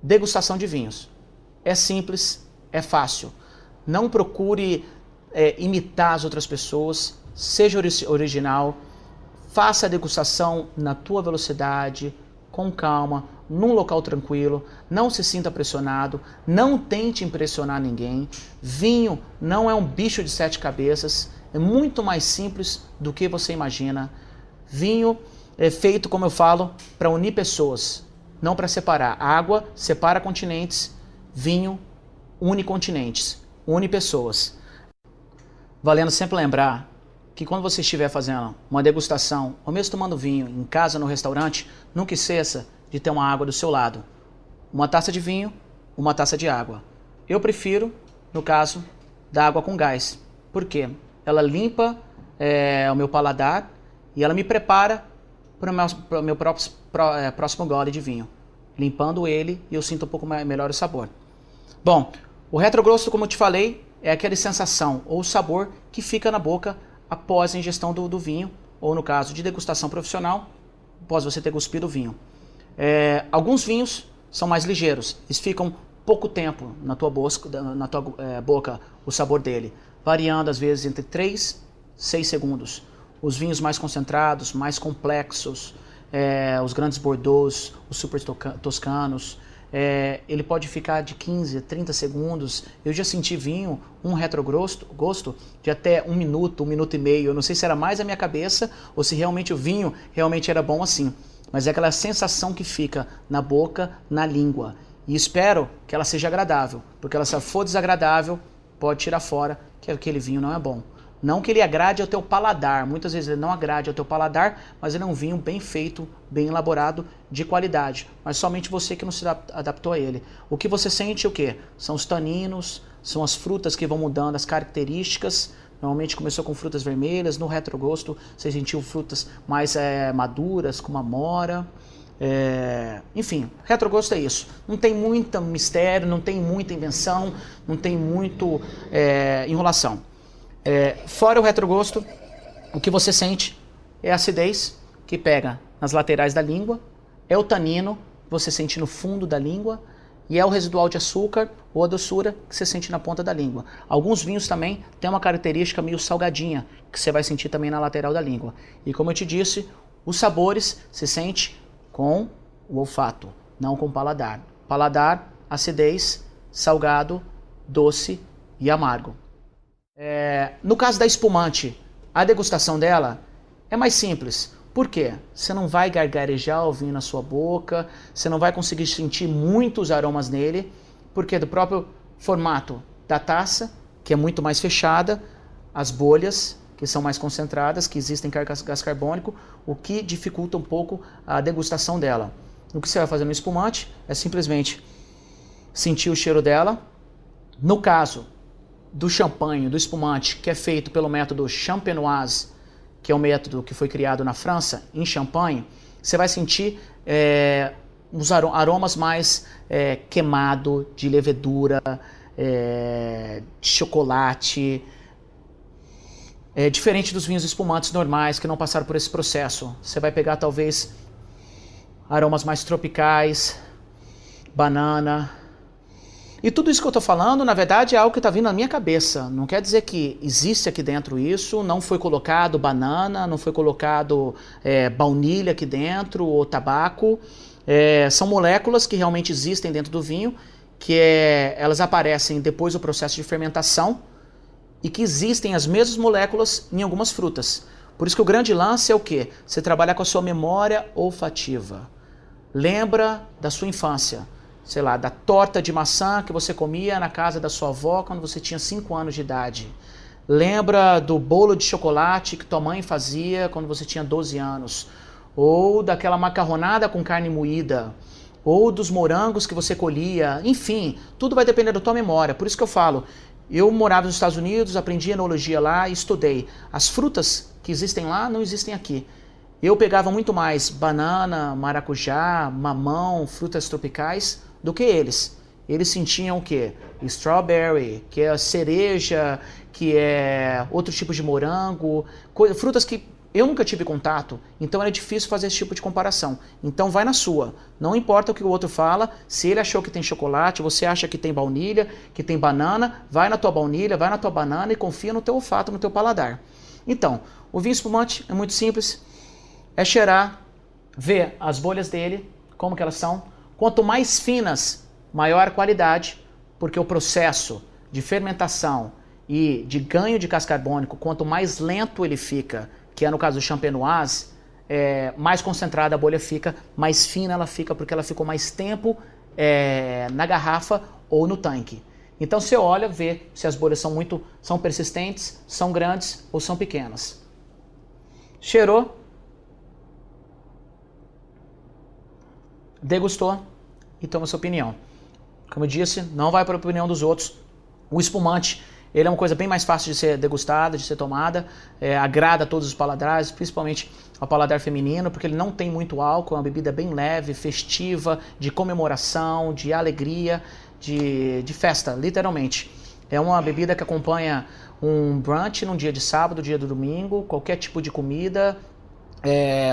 Degustação de vinhos. É simples, é fácil. Não procure imitar as outras pessoas, seja original, faça a degustação na tua velocidade, com calma, num local tranquilo, não se sinta pressionado, não tente impressionar ninguém. Vinho não é um bicho de 7 cabeças, é muito mais simples do que você imagina. Vinho é feito, como eu falo, para unir pessoas, não para separar. A água separa continentes, vinho une continentes, une pessoas. Valendo sempre lembrar que quando você estiver fazendo uma degustação, ou mesmo tomando vinho em casa, no restaurante, nunca esqueça de ter uma água do seu lado. Uma taça de vinho, uma taça de água. Eu prefiro, no caso, da água com gás. Por quê? Ela limpa o meu paladar e ela me prepara para o meu próximo gole de vinho. Limpando ele, eu sinto um pouco melhor o sabor. Bom, o retrogosto, como eu te falei, é aquela sensação ou sabor que fica na boca após a ingestão do vinho, ou no caso de degustação profissional, após você ter cuspido o vinho. Alguns vinhos são mais ligeiros, eles ficam pouco tempo na tua boca o sabor dele, variando às vezes entre 3 e 6 segundos. Os vinhos mais concentrados, mais complexos, os grandes Bordeaux, os super toscanos, ele pode ficar de 15 a 30 segundos. Eu já senti vinho, um retrogosto de até 1 minuto, 1 minuto e meio. Eu não sei se era mais a minha cabeça ou se realmente o vinho realmente era bom assim. Mas é aquela sensação que fica na boca, na língua. E espero que ela seja agradável, porque ela, se ela for desagradável, pode tirar fora que aquele vinho não é bom. Não que ele agrade ao teu paladar, muitas vezes ele não agrade ao teu paladar, mas ele é um vinho bem feito, bem elaborado, de qualidade. Mas somente você que não se adaptou a ele. O que você sente é o quê? São os taninos, são as frutas que vão mudando as características. Normalmente começou com frutas vermelhas, no retrogosto você sentiu frutas mais maduras, como amora. Enfim, retrogosto é isso. Não tem muito mistério, não tem muita invenção, não tem muito enrolação. Fora o retrogosto, o que você sente é a acidez que pega nas laterais da língua, é o tanino que você sente no fundo da língua e é o residual de açúcar ou a doçura que você sente na ponta da língua. Alguns vinhos também têm uma característica meio salgadinha que você vai sentir também na lateral da língua. E como eu te disse, os sabores se sente com o olfato, não com o paladar. Paladar, acidez, salgado, doce e amargo. No caso da espumante, a degustação dela é mais simples. Por quê? Você não vai gargarejar o vinho na sua boca, você não vai conseguir sentir muitos aromas nele, porque do próprio formato da taça, que é muito mais fechada, as bolhas, que são mais concentradas, que existem gás carbônico, o que dificulta um pouco a degustação dela. O que você vai fazer no espumante é simplesmente sentir o cheiro dela. No caso do champanhe, do espumante, que é feito pelo método champenoise, que é um método que foi criado na França, em Champagne, você vai sentir uns aromas mais queimado, de levedura, de chocolate, diferente dos vinhos espumantes normais, que não passaram por esse processo. Você vai pegar talvez aromas mais tropicais, banana. E tudo isso que eu estou falando, na verdade, é algo que está vindo na minha cabeça. Não quer dizer que existe aqui dentro isso, não foi colocado banana, não foi colocado baunilha aqui dentro, ou tabaco. São moléculas que realmente existem dentro do vinho, que elas aparecem depois do processo de fermentação e que existem as mesmas moléculas em algumas frutas. Por isso que o grande lance é o quê? Você trabalhar com a sua memória olfativa. Lembra da sua infância. Sei lá, da torta de maçã que você comia na casa da sua avó quando você tinha 5 anos de idade. Lembra do bolo de chocolate que tua mãe fazia quando você tinha 12 anos. Ou daquela macarronada com carne moída. Ou dos morangos que você colhia. Enfim, tudo vai depender da tua memória. Por isso que eu falo, eu morava nos Estados Unidos, aprendi enologia lá e estudei. As frutas que existem lá não existem aqui. Eu pegava muito mais banana, maracujá, mamão, frutas tropicais do que eles. Eles sentiam o quê? Strawberry, que é cereja, que é outro tipo de morango, frutas que Eu nunca tive contato, então é difícil fazer esse tipo de comparação. Então vai na sua. Não importa o que o outro fala, se ele achou que tem chocolate, você acha que tem baunilha, que tem banana, vai na tua baunilha, vai na tua banana e confia no teu olfato, no teu paladar. Então, o vinho espumante é muito simples. É cheirar, ver as bolhas dele, como que elas são. Quanto mais finas, maior a qualidade, porque o processo de fermentação e de ganho de gás carbônico, quanto mais lento ele fica, que é no caso do champenoise, mais concentrada a bolha fica, mais fina ela fica, porque ela ficou mais tempo na garrafa ou no tanque. Então você olha, vê se as bolhas são persistentes, são grandes ou são pequenas. Cheirou, degustou e toma sua opinião. Como eu disse, não vai para a opinião dos outros. O espumante, ele é uma coisa bem mais fácil de ser degustada, de ser tomada, agrada a todos os paladares, principalmente ao paladar feminino, porque ele não tem muito álcool, é uma bebida bem leve, festiva, de comemoração, de alegria, de festa, literalmente. É uma bebida que acompanha um brunch num dia de sábado, dia de domingo, qualquer tipo de comida,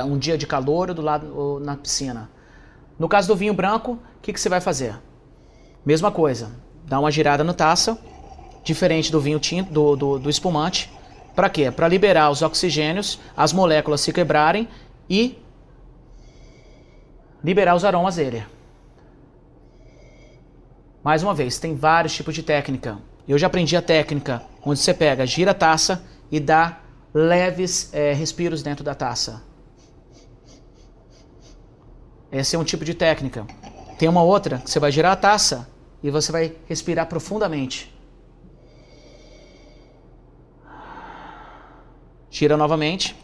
um dia de calor do lado ou na piscina. No caso do vinho branco, o que você vai fazer? Mesma coisa, dá uma girada na taça, diferente do vinho tinto, do espumante. Para quê? Para liberar os oxigênios, as moléculas se quebrarem e liberar os aromas dele. Mais uma vez, tem vários tipos de técnica. Eu já aprendi a técnica onde você pega, gira a taça e dá leves respiros dentro da taça. Esse é um tipo de técnica. Tem uma outra que você vai girar a taça e você vai respirar profundamente. Gira novamente.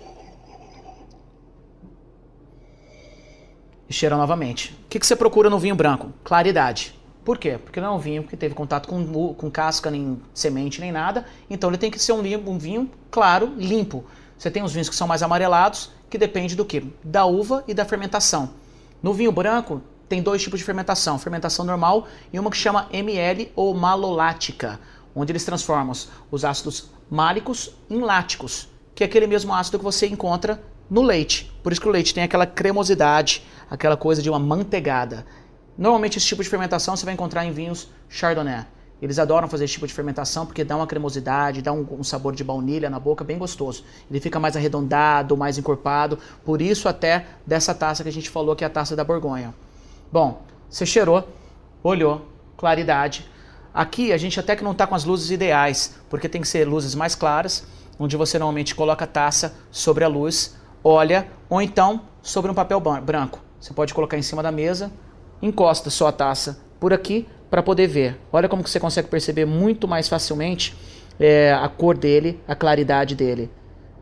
E cheira novamente. O que você procura no vinho branco? Claridade. Por quê? Porque não é um vinho que teve contato com casca, nem semente, nem nada. Então ele tem que ser um vinho claro, limpo. Você tem os vinhos que são mais amarelados, que depende do quê? Da uva e da fermentação. No vinho branco, tem dois tipos de fermentação. Fermentação normal e uma que chama ML ou malolática, onde eles transformam os ácidos málicos em láticos, que é aquele mesmo ácido que você encontra no leite. Por isso que o leite tem aquela cremosidade, aquela coisa de uma manteigada. Normalmente esse tipo de fermentação você vai encontrar em vinhos Chardonnay. Eles adoram fazer esse tipo de fermentação porque dá uma cremosidade, dá um sabor de baunilha na boca bem gostoso. Ele fica mais arredondado, mais encorpado, por isso até dessa taça que a gente falou que é a taça da Borgonha. Bom, você cheirou, olhou, claridade. Aqui a gente até que não está com as luzes ideais, porque tem que ser luzes mais claras, onde você normalmente coloca a taça sobre a luz, olha, ou então sobre um papel branco. Você pode colocar em cima da mesa, encosta sua taça por aqui para poder ver. Olha como que você consegue perceber muito mais facilmente a cor dele, a claridade dele.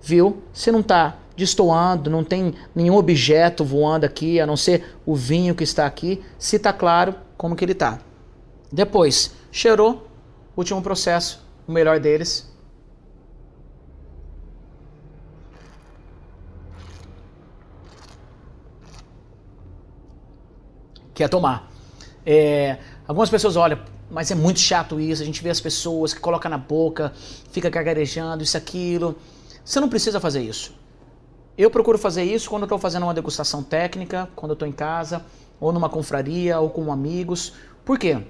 Viu? Você não está destoando, não tem nenhum objeto voando aqui, a não ser o vinho que está aqui. Se está claro, como que ele está. Depois, cheirou, último processo, o melhor deles. Que é tomar. Algumas pessoas olham, mas é muito chato isso, a gente vê as pessoas que colocam na boca, fica gargarejando, isso, aquilo. Você não precisa fazer isso. Eu procuro fazer isso quando eu estou fazendo uma degustação técnica, quando eu estou em casa, ou numa confraria, ou com amigos. Por quê?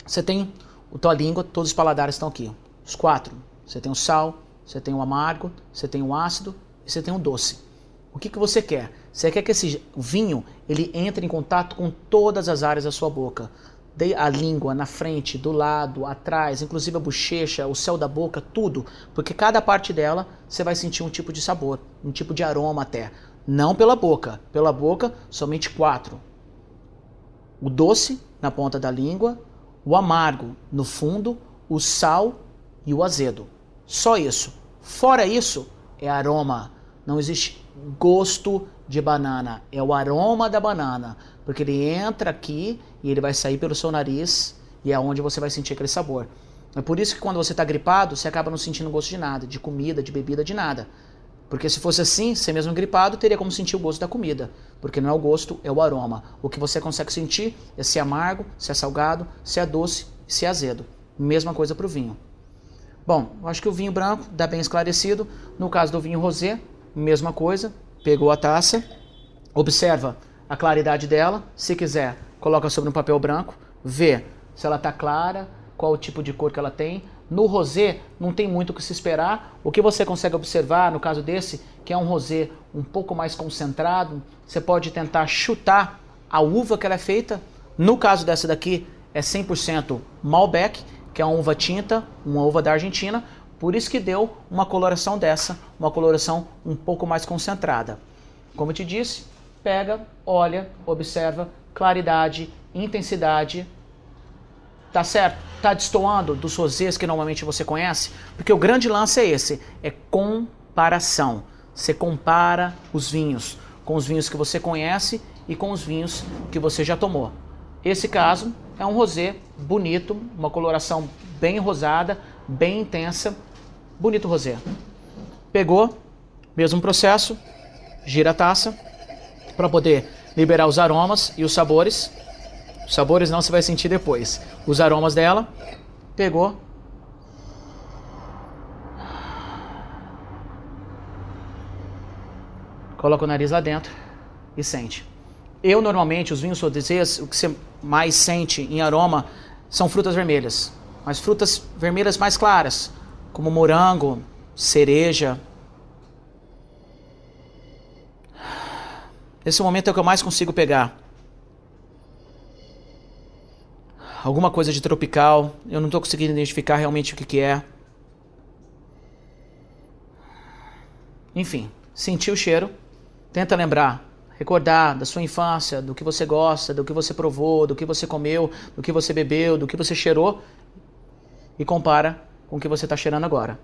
Você tem a tua língua, todos os paladares estão aqui, os 4. Você tem o sal, você tem o amargo, você tem o ácido e você tem o doce. O que você quer? Você quer que esse vinho ele entre em contato com todas as áreas da sua boca. A língua, na frente, do lado, atrás, inclusive a bochecha, o céu da boca, tudo. Porque cada parte dela você vai sentir um tipo de sabor, um tipo de aroma até. Não pela boca. Pela boca, somente 4. O doce na ponta da língua, o amargo no fundo, o sal e o azedo. Só isso. Fora isso, é aroma. Não existe gosto de banana, é o aroma da banana, porque ele entra aqui e ele vai sair pelo seu nariz e é onde você vai sentir aquele sabor. É por isso que quando você está gripado, você acaba não sentindo gosto de nada, de comida, de bebida, de nada. Porque se fosse assim, você mesmo gripado, teria como sentir o gosto da comida, porque não é o gosto, é o aroma. O que você consegue sentir é se é amargo, se é salgado, se é doce, se é azedo. Mesma coisa para o vinho. Bom, eu acho que o vinho branco dá bem esclarecido. No caso do vinho rosé, mesma coisa, pegou a taça, observa a claridade dela, se quiser, coloca sobre um papel branco, vê se ela está clara, qual o tipo de cor que ela tem. No rosé não tem muito o que se esperar. O que você consegue observar no caso desse, que é um rosé um pouco mais concentrado, você pode tentar chutar a uva que ela é feita. No caso dessa daqui é 100% Malbec, que é uma uva tinta, uma uva da Argentina, por isso que deu uma coloração dessa, uma coloração um pouco mais concentrada. Como eu te disse, pega, olha, observa, claridade, intensidade. Tá certo? Tá destoando dos rosés que normalmente você conhece? Porque o grande lance é esse, é comparação. Você compara os vinhos com os vinhos que você conhece e com os vinhos que você já tomou. Esse caso é um rosé bonito, uma coloração bem rosada, bem intensa, bonito rosé. Pegou, mesmo processo, gira a taça para poder liberar os aromas e os sabores. Os sabores não, você vai sentir depois. Os aromas dela, pegou. Coloca o nariz lá dentro e sente. Eu normalmente, os vinhos rosés, o que você mais sente em aroma são frutas vermelhas. Mas frutas vermelhas mais claras, como morango, cereja. Esse momento é o que eu mais consigo pegar. Alguma coisa de tropical, eu não estou conseguindo identificar realmente o que é. Enfim, sentir o cheiro, tenta lembrar, recordar da sua infância, do que você gosta, do que você provou, do que você comeu, do que você bebeu, do que você cheirou e compara com o que você está cheirando agora.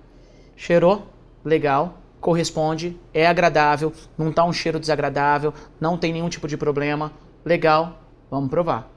Cheirou, legal, corresponde, é agradável, não está um cheiro desagradável, não tem nenhum tipo de problema, legal, vamos provar.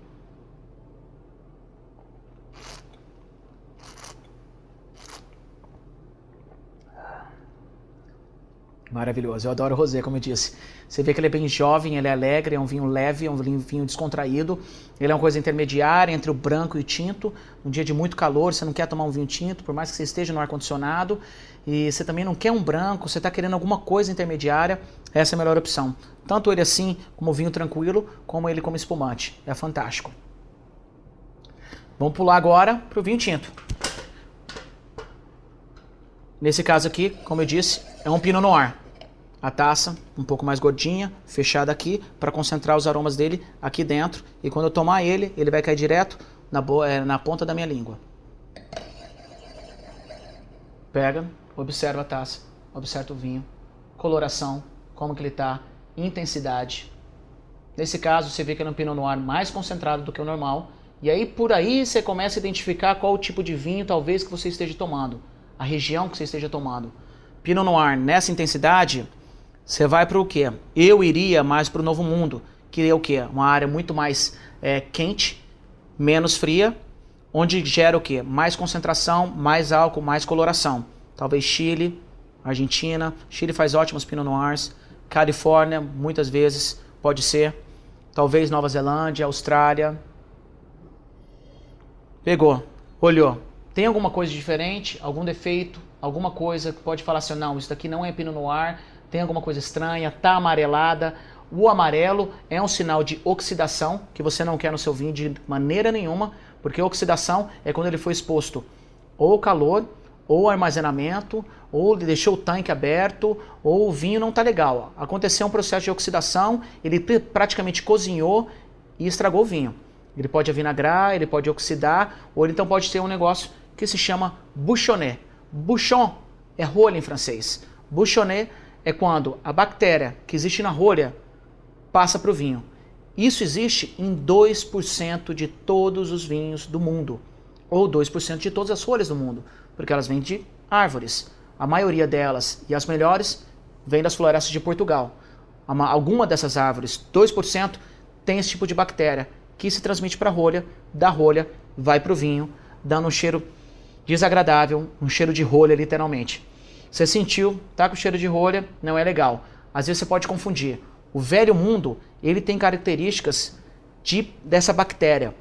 Maravilhoso, eu adoro o rosé, como eu disse. Você vê que ele é bem jovem, ele é alegre, é um vinho leve, é um vinho descontraído. Ele é uma coisa intermediária entre o branco e o tinto. Um dia de muito calor, você não quer tomar um vinho tinto, por mais que você esteja no ar-condicionado. E você também não quer um branco, você está querendo alguma coisa intermediária. Essa é a melhor opção. Tanto ele assim, como vinho tranquilo, como ele como espumante. É fantástico. Vamos pular agora para o vinho tinto. Nesse caso aqui, como eu disse, é um Pinot Noir. A taça um pouco mais gordinha, fechada aqui, para concentrar os aromas dele aqui dentro. E quando eu tomar ele, ele vai cair direto na ponta da minha língua. Pega, observa a taça, observa o vinho, coloração, como que ele está, intensidade. Nesse caso, você vê que ele é um Pinot Noir mais concentrado do que o normal. E aí, por aí, você começa a identificar qual o tipo de vinho, talvez, que você esteja tomando. A região que você esteja tomando. Pinot Noir nessa intensidade, você vai para o quê? Eu iria mais para o Novo Mundo, que é o quê? Uma área muito mais quente, menos fria, onde gera o quê? Mais concentração, mais álcool, mais coloração. Talvez Chile, Argentina. Chile faz ótimos Pinot Noirs. Califórnia, muitas vezes, pode ser. Talvez Nova Zelândia, Austrália. Pegou, olhou. Tem alguma coisa diferente, algum defeito, alguma coisa que pode falar assim, não, isso daqui não é Pinot Noir, tem alguma coisa estranha, tá amarelada. O amarelo é um sinal de oxidação, que você não quer no seu vinho de maneira nenhuma, porque oxidação é quando ele foi exposto ou ao calor, ou ao armazenamento, ou deixou o tanque aberto, ou o vinho não tá legal. Aconteceu um processo de oxidação, ele praticamente cozinhou e estragou o vinho. Ele pode avinagrar, ele pode oxidar, ou ele então pode ter um negócio que se chama bouchonnet. Bouchon é rolha em francês. Bouchonnet é quando a bactéria que existe na rolha passa para o vinho. Isso existe em 2% de todos os vinhos do mundo, ou 2% de todas as folhas do mundo, porque elas vêm de árvores. A maioria delas, e as melhores, vêm das florestas de Portugal. Alguma dessas árvores, 2%, tem esse tipo de bactéria, que se transmite para a rolha, da rolha vai para o vinho, dando um cheiro desagradável, um cheiro de rolha literalmente. Você sentiu, tá com cheiro de rolha, não é legal. Às vezes você pode confundir. O velho mundo, ele tem características dessa bactéria.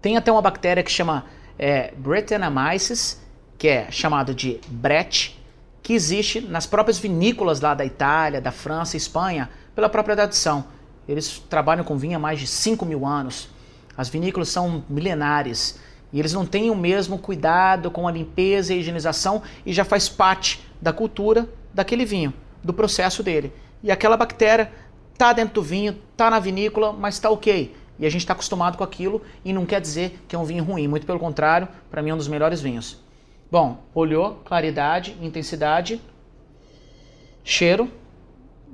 Tem até uma bactéria que chama Brettanomyces, que é chamada de Brett, que existe nas próprias vinícolas lá da Itália, da França, Espanha, pela própria tradição. Eles trabalham com vinho há mais de 5.000 anos. As vinícolas são milenares e eles não têm o mesmo cuidado com a limpeza e a higienização e já faz parte da cultura daquele vinho, do processo dele. E aquela bactéria está dentro do vinho, está na vinícola, mas está ok. E a gente está acostumado com aquilo e não quer dizer que é um vinho ruim, muito pelo contrário, para mim é um dos melhores vinhos. Bom, olhou, claridade, intensidade, cheiro.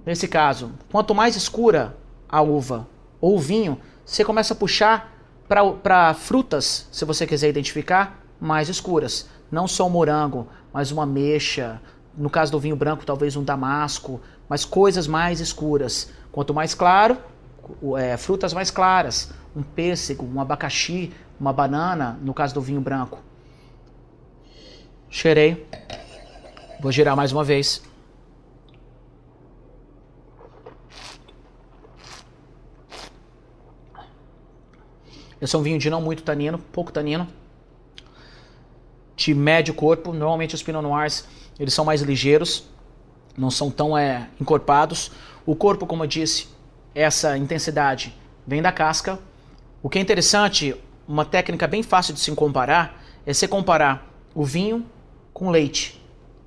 Nesse caso, quanto mais escura a uva ou o vinho, você começa a puxar para frutas, se você quiser identificar, mais escuras. Não só o morango, mas uma ameixa, no caso do vinho branco talvez um damasco, mas coisas mais escuras. Quanto mais claro, frutas mais claras, um pêssego, um abacaxi, uma banana, no caso do vinho branco. Cheirei. Vou girar mais uma vez. Esse é um vinho de não muito tanino, pouco tanino, de médio corpo. Normalmente os Pinot Noirs, eles são mais ligeiros, não são tão encorpados. O corpo, como eu disse, essa intensidade vem da casca. O que é interessante, uma técnica bem fácil de se comparar, é você comparar o vinho com leite.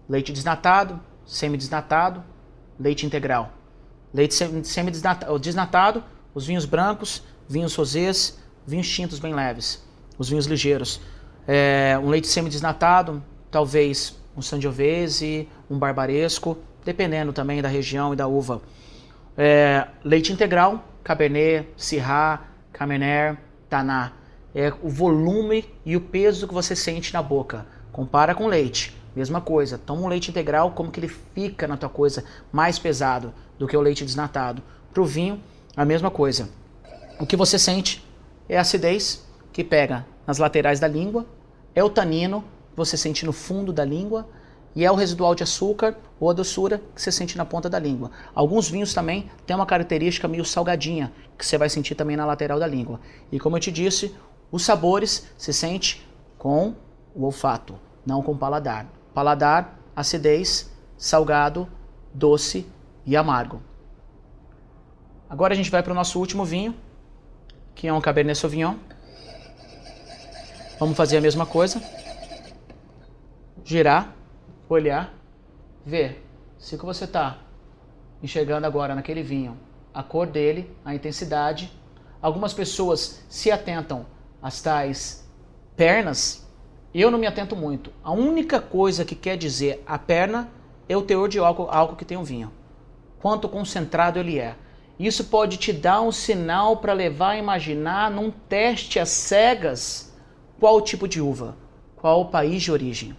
Leite desnatado, semi-desnatado, leite integral. Leite semi-desnatado, os vinhos brancos, vinhos rosés, vinhos tintos bem leves, os vinhos ligeiros. Um leite semi-desnatado, talvez um Sangiovese, um Barbaresco, dependendo também da região e da uva. Leite integral, Cabernet, Syrah, Carmener, Tannat. É o volume e o peso que você sente na boca. Compara com leite, mesma coisa. Toma um leite integral, como que ele fica na tua coisa, mais pesado do que o leite desnatado. Para o vinho, a mesma coisa. O que você sente é a acidez, que pega nas laterais da língua, é o tanino, que você sente no fundo da língua, e é o residual de açúcar ou a doçura que você sente na ponta da língua. Alguns vinhos também têm uma característica meio salgadinha, que você vai sentir também na lateral da língua. E como eu te disse, os sabores se sente com o olfato, não com o paladar. Paladar, acidez, salgado, doce e amargo. Agora a gente vai para o nosso último vinho, que é um Cabernet Sauvignon. Vamos fazer a mesma coisa. Girar, olhar, ver se o que você está enxergando agora naquele vinho, a cor dele, a intensidade. Algumas pessoas se atentam às tais pernas. Eu não me atento muito. A única coisa que quer dizer a perna é o teor de álcool que tem o vinho. Quanto concentrado ele é. Isso pode te dar um sinal para levar a imaginar num teste às cegas qual tipo de uva, qual o país de origem.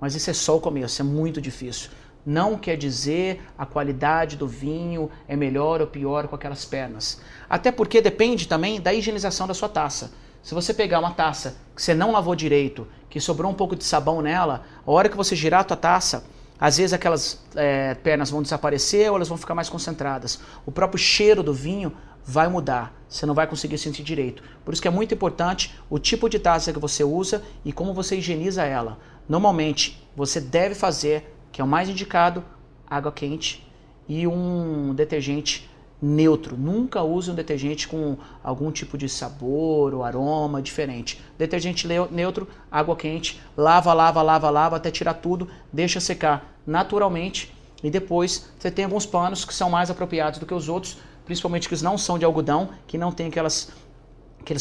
Mas isso é só o começo, é muito difícil. Não quer dizer a qualidade do vinho é melhor ou pior com aquelas pernas. Até porque depende também da higienização da sua taça. Se você pegar uma taça que você não lavou direito, que sobrou um pouco de sabão nela, a hora que você girar a tua taça, às vezes aquelas pernas vão desaparecer ou elas vão ficar mais concentradas. O próprio cheiro do vinho vai mudar, você não vai conseguir sentir direito. Por isso que é muito importante o tipo de taça que você usa e como você higieniza ela. Normalmente, você deve fazer, que é o mais indicado, água quente e um detergente neutro. Nunca use um detergente com algum tipo de sabor ou aroma diferente. Detergente neutro, água quente, lava até tirar tudo, deixa secar naturalmente e depois você tem alguns panos que são mais apropriados do que os outros, principalmente que não são de algodão, que não tem aqueles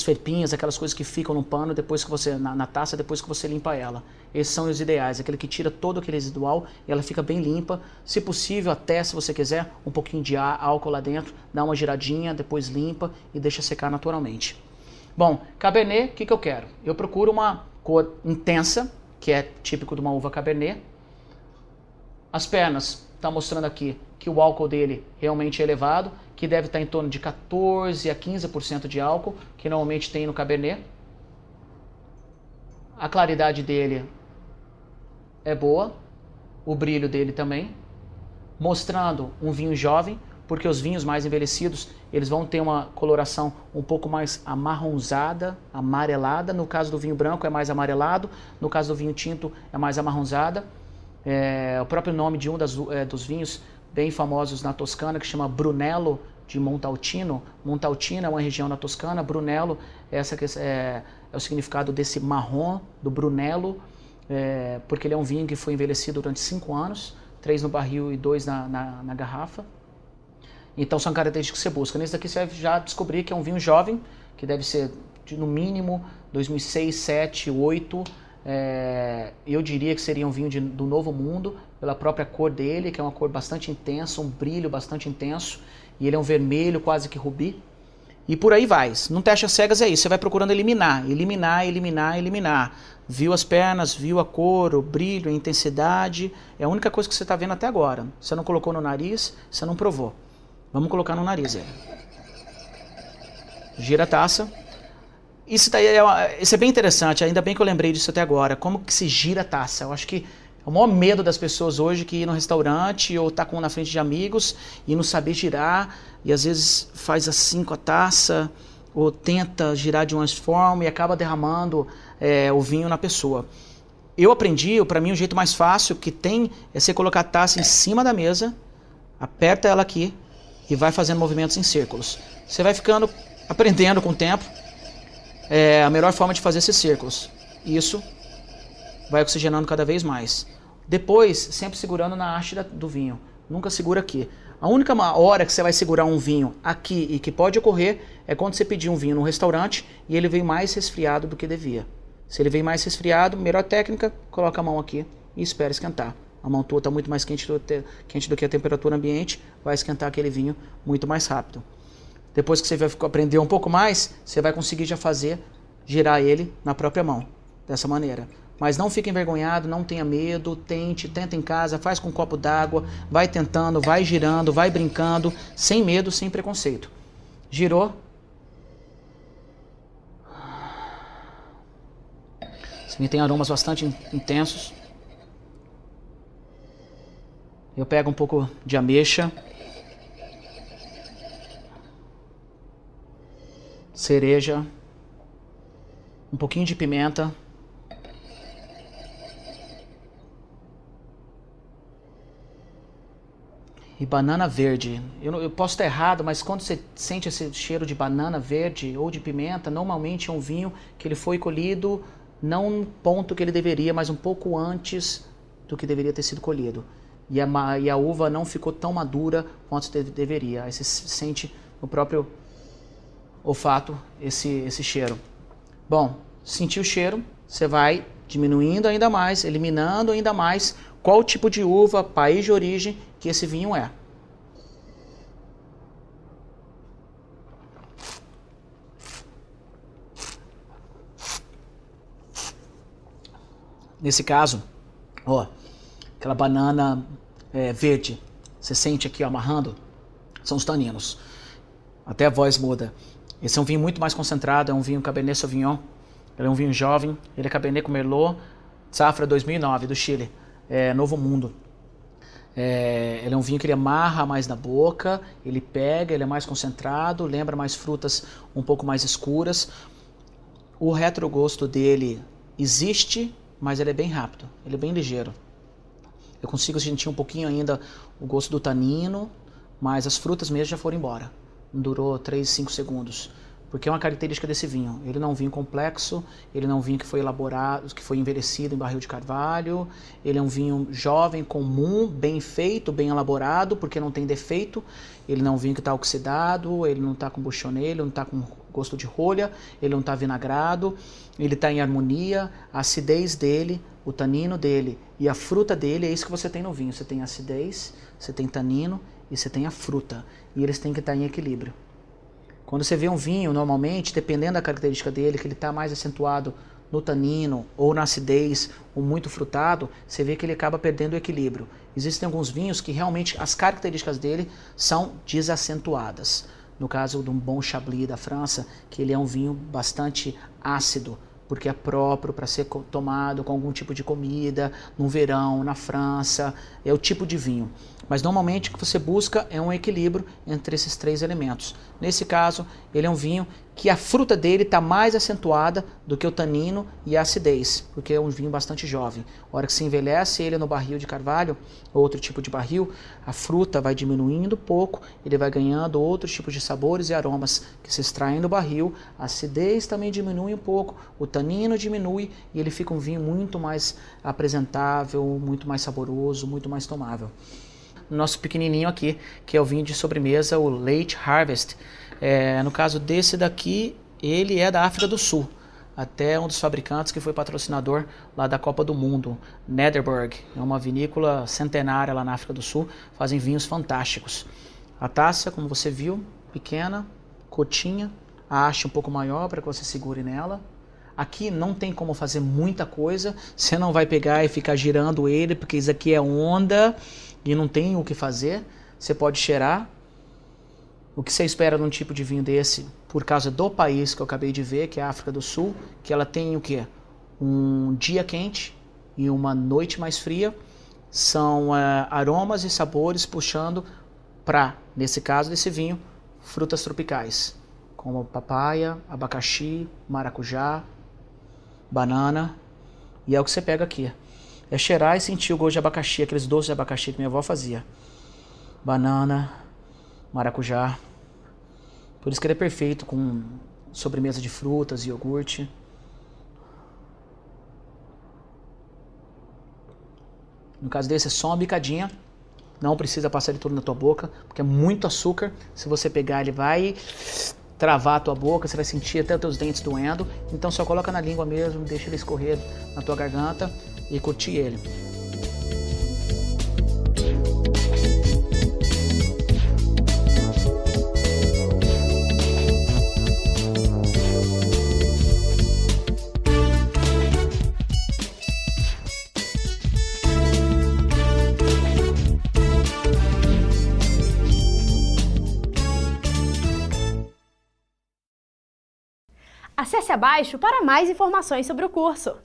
felpinhos, aquelas coisas que ficam no pano depois que você na taça depois que você limpa ela. Esses são os ideais, aquele que tira todo aquele residual e ela fica bem limpa. Se possível, até se você quiser, um pouquinho de álcool lá dentro, dá uma giradinha, depois limpa e deixa secar naturalmente. Bom, Cabernet, o que eu quero? Eu procuro uma cor intensa, que é típico de uma uva Cabernet. As pernas, está mostrando aqui que o álcool dele realmente é elevado, que deve estar em torno de 14 a 15% de álcool, que normalmente tem no Cabernet. A claridade dele é boa, o brilho dele também, mostrando um vinho jovem, porque os vinhos mais envelhecidos, eles vão ter uma coloração um pouco mais amarronzada, amarelada. No caso do vinho branco é mais amarelado, no caso do vinho tinto é mais amarronzada. o próprio nome de um dos vinhos bem famosos na Toscana, que chama Brunello de Montalcino. Montalcino é uma região na Toscana, Brunello é o significado desse marrom, do Brunello, porque ele é um vinho que foi envelhecido durante 5 anos, 3 no barril e 2 na garrafa. Então são características que você busca. Nesse daqui você vai já descobrir que é um vinho jovem, que deve ser no mínimo 2006, 2007, 2008. Eu diria que seria um vinho do Novo Mundo, pela própria cor dele, que é uma cor bastante intensa, um brilho bastante intenso, e ele é um vermelho quase que rubi. E por aí vai. Num teste às cegas é isso, você vai procurando eliminar. Viu as pernas, viu a cor, o brilho, a intensidade, é a única coisa que você está vendo até agora. Você não colocou no nariz, você não provou. Vamos colocar no nariz ele. Gira a taça. Isso é bem interessante, ainda bem que eu lembrei disso até agora. Como que se gira a taça? Eu acho que é o maior medo das pessoas hoje que ir no restaurante ou tá na frente de amigos e não saber girar. E às vezes faz assim com a taça ou tenta girar de uma forma e acaba derramando o vinho na pessoa. Eu aprendi, para mim o jeito mais fácil que tem é você colocar a taça em cima da mesa, aperta ela aqui e vai fazendo movimentos em círculos. Você vai ficando aprendendo com o tempo a melhor forma de fazer esses círculos. Isso vai oxigenando cada vez mais. Depois, sempre segurando na haste do vinho. Nunca segura aqui. A única hora que você vai segurar um vinho aqui e que pode ocorrer é quando você pedir um vinho num restaurante e ele veio mais resfriado do que devia. Se ele veio mais resfriado, melhor técnica, coloca a mão aqui e espera esquentar. A mão tua está muito mais quente do que a temperatura ambiente, vai esquentar aquele vinho muito mais rápido. Depois que você vai aprender um pouco mais, você vai conseguir já girar ele na própria mão, dessa maneira. Mas não fique envergonhado, não tenha medo, tenta em casa, faz com um copo d'água, vai tentando, vai girando, vai brincando, sem medo, sem preconceito. Girou. Esse vinho tem aromas bastante intensos. Eu pego um pouco de ameixa, cereja, um pouquinho de pimenta, e banana verde. Eu posso estar errado, mas quando você sente esse cheiro de banana verde ou de pimenta, normalmente é um vinho que ele foi colhido não no ponto que ele deveria, mas um pouco antes do que deveria ter sido colhido. E a uva não ficou tão madura quanto deveria. Aí você sente no próprio olfato esse cheiro. Bom, sentiu o cheiro, você vai diminuindo ainda mais, eliminando ainda mais qual tipo de uva, país de origem que esse vinho é. Nesse caso, ó, aquela banana verde, você sente aqui ó, amarrando, são os taninos. Até a voz muda. Esse é um vinho muito mais concentrado, é um vinho Cabernet Sauvignon. Ele é um vinho jovem, ele é Cabernet com Merlot, safra 2009 do Chile, Novo Mundo. Ele é um vinho que ele amarra mais na boca, ele pega, ele é mais concentrado, lembra mais frutas um pouco mais escuras. O retrogosto dele existe, mas ele é bem rápido, ele é bem ligeiro. Eu consigo sentir um pouquinho ainda o gosto do tanino, mas as frutas mesmo já foram embora. Durou 3, 5 segundos. Porque é uma característica desse vinho. Ele não é um vinho complexo, ele não é um vinho que foi elaborado, que foi envelhecido em barril de carvalho. Ele é um vinho jovem, comum, bem feito, bem elaborado, porque não tem defeito. Ele não é um vinho que está oxidado, ele não está com buchonê, ele não está com gosto de rolha, ele não está vinagrado, ele está em harmonia. A acidez dele, o tanino dele e a fruta dele, é isso que você tem no vinho. Você tem acidez, você tem tanino e você tem a fruta. E eles têm que estar em equilíbrio. Quando você vê um vinho, normalmente, dependendo da característica dele, que ele está mais acentuado no tanino ou na acidez, ou muito frutado, você vê que ele acaba perdendo o equilíbrio. Existem alguns vinhos que realmente as características dele são desacentuadas. No caso de um bom Chablis da França, que ele é um vinho bastante ácido, porque é próprio para ser tomado com algum tipo de comida, no verão, na França, é o tipo de vinho. Mas normalmente o que você busca é um equilíbrio entre esses 3 elementos. Nesse caso, ele é um vinho que a fruta dele está mais acentuada do que o tanino e a acidez, porque é um vinho bastante jovem. A hora que se envelhece ele no barril de carvalho, outro tipo de barril, a fruta vai diminuindo pouco, ele vai ganhando outros tipos de sabores e aromas que se extraem do barril, a acidez também diminui um pouco, o tanino diminui e ele fica um vinho muito mais apresentável, muito mais saboroso, muito mais tomável. Nosso pequenininho aqui, que é o vinho de sobremesa, o Late Harvest. No caso desse daqui, ele é da África do Sul. Até um dos fabricantes que foi patrocinador lá da Copa do Mundo, Nederburg. É uma vinícola centenária lá na África do Sul, fazem vinhos fantásticos. A taça, como você viu, pequena, cotinha, a haste um pouco maior para que você segure nela. Aqui não tem como fazer muita coisa, você não vai pegar e ficar girando ele, porque isso aqui é onda e não tem o que fazer. Você pode cheirar. O que você espera num tipo de vinho desse, por causa do país que eu acabei de ver, que é a África do Sul, que ela tem o quê? Um dia quente e uma noite mais fria, são aromas e sabores puxando para, nesse caso desse vinho, frutas tropicais, como papaya, abacaxi, maracujá, banana, e é o que você pega aqui. É cheirar e sentir o gosto de abacaxi, aqueles doces de abacaxi que minha avó fazia. Banana, maracujá. Por isso que ele é perfeito com sobremesa de frutas e iogurte. No caso desse é só uma bicadinha. Não precisa passar ele todo na tua boca, porque é muito açúcar. Se você pegar, ele vai travar a tua boca, você vai sentir até os teus dentes doendo. Então só coloca na língua mesmo, deixa ele escorrer na tua garganta e curtir ele. Acesse abaixo para mais informações sobre o curso.